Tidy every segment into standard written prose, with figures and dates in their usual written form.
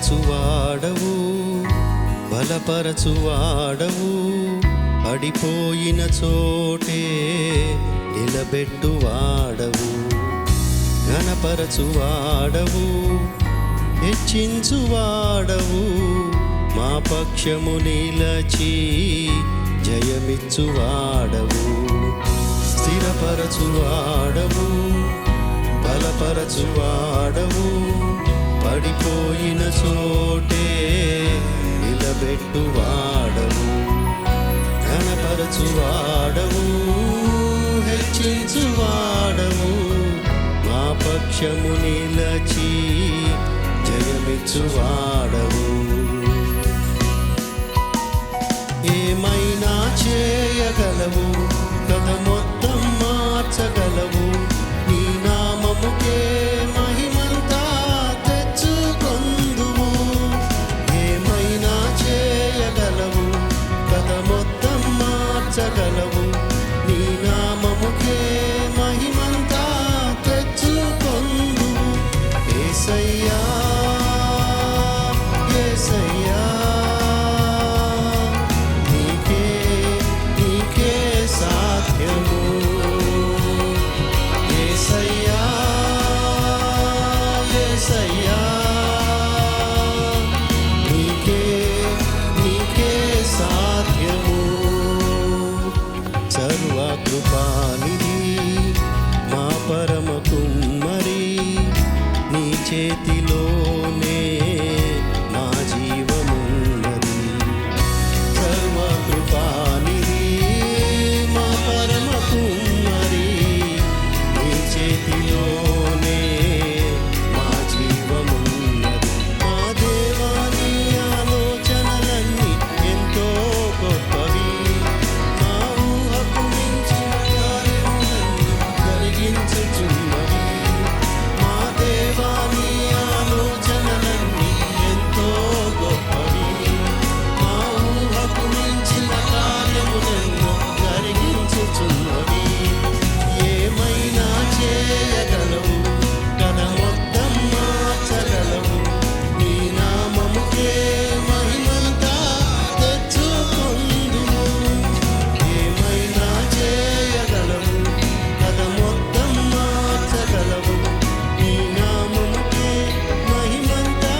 స్థిరపరచువాడవు, బలపరచువాడవు, పడిపోయిన చోటే నిలబెట్టువాడవు, ఘనపరచువాడవు, హెచ్చించువాడవు, మా పక్షము నిలచి జయమిచ్చువాడవు, స్థిరపరచువాడవు, బలపరచువాడవు, పడిపోయిన చోటే నిలబెట్టువాడవు, ఘనపరచువాడవు, హెచ్చించువాడవు, మా పక్షము నిలచి జయమిచ్చువాడవు. ఏమైనా చేయగలవు, కథ మొత్తం మార్చగలవు, నీ నామముకే మహిమంతా తెచ్చుకొందువు. ఏమైనా చేయగలవు, కథ మొత్తం మార్చగలవు, నీ నామముకే మహిమంతా తెచ్చుకొందువు. యేసయ్యా యేసయ్యా, నీకే సాధ్యము. యేసయ్యా యేసయ్యా, నీకే సాధ్యము. సర్వకృపానిధి మా పరమ కుమ్మరి, నీ చేతిలోనే మా జీవమున్నది. సర్వకృపానిధి మా పరమ కుమ్మరి, నీ చేతిలోనే మా జీవమున్నది. మా దేవా, నీ ఆలోచనలన్నీ ఎంతో గొప్పవి, మా ఊహకు మించిన కార్యములన్నీ జరిగించుచున్నవి. మా దేవా, నీ ఆలోచనలన్నీ ఎంతో గొప్పవి, మా ఊహకు మించిన కార్యములెన్నో జరిగించుచున్నవి. ఏమైనా చేయగలవు, కథ మొత్తం మార్చగలవు, నీ నామముకే మహిమంతా తెచ్చుకొందువు. ఏమైనా చేయగలవు, కథ మొత్తం మార్చగలవు, నీ నామముకే మహిమంతా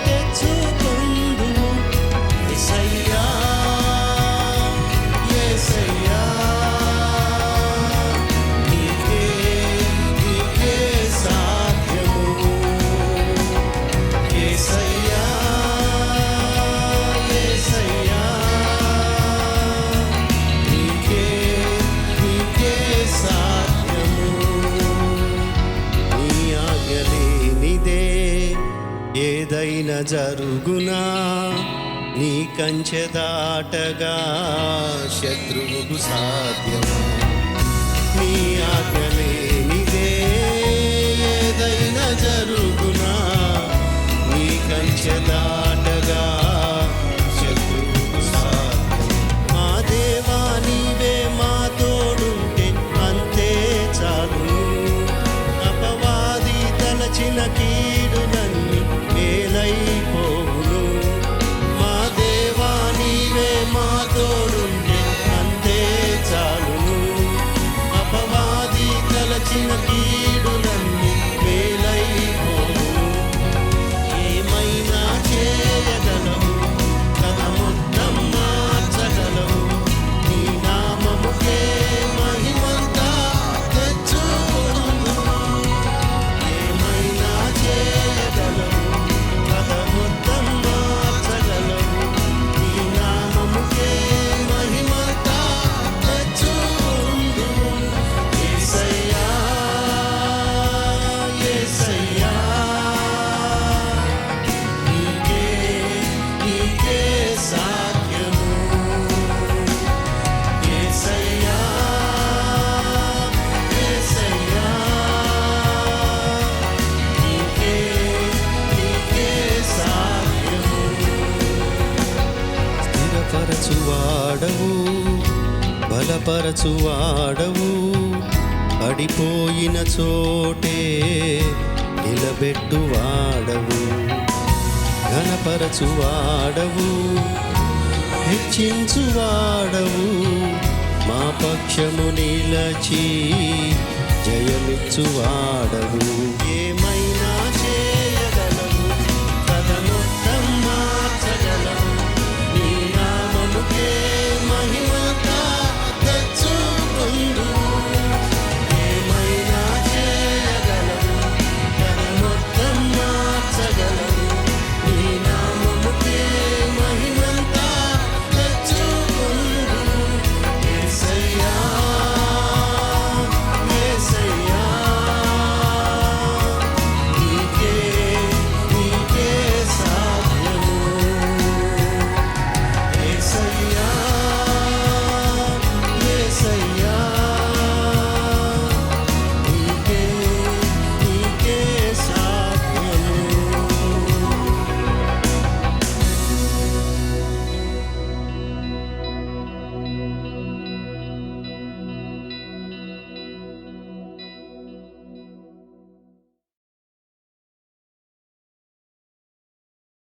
తెచ్చుకొందువు. యేసయ్యా యేసయ్యా, నీకే సాధ్యము. యేసయ్యా యేసయ్యా, నీకే సాధ్యము. నీ ఆజ్ఞ లేనిదే ఏదైనా జరుగునా, నీ కంచె దాటగా శత్రువుకు సాధ్యమా. నీ ఆజ్ఞ లేనిదే ఏదైనా జరుగునా, నీ కంచె దాటగా శత్రువుకు సాధ్యం. మా దేవా, నీవే మా తోడుంటే అంతే చాలు. అపవాది తలచిన కీడులన్నీ మేలైపోవును. మా దేవా, నీవే మా తోడుంటే అంతే చాలును. అపవాది తలచిన కీడులన్నీ మేలైపోవును. ఏమైనా చేయగలవు, కథ మొత్తం మార్చగలవు, నీ నామముకే మహిమంతా తెచ్చుకొందువు. ఏమైనా చేయగలవు, కథ మొత్తం మార్చగలవు, నీ నామముకే మహిమంతా తెచ్చుకొందువు. యేసయ్యా యేసయ్యా, నీకే సాధ్యము. యేసయ్యా యేసయ్యా, నీకే సాధ్యము. స్థిరపరచువాడవు, బలపరచువాడవు, పడిపోయిన చోటే నిలబెట్టువాడవు, ఘనపరచువాడవు, హెచ్చించువాడవు, మా పక్షము నిలచి జయమిచ్చువాడవు. ఏ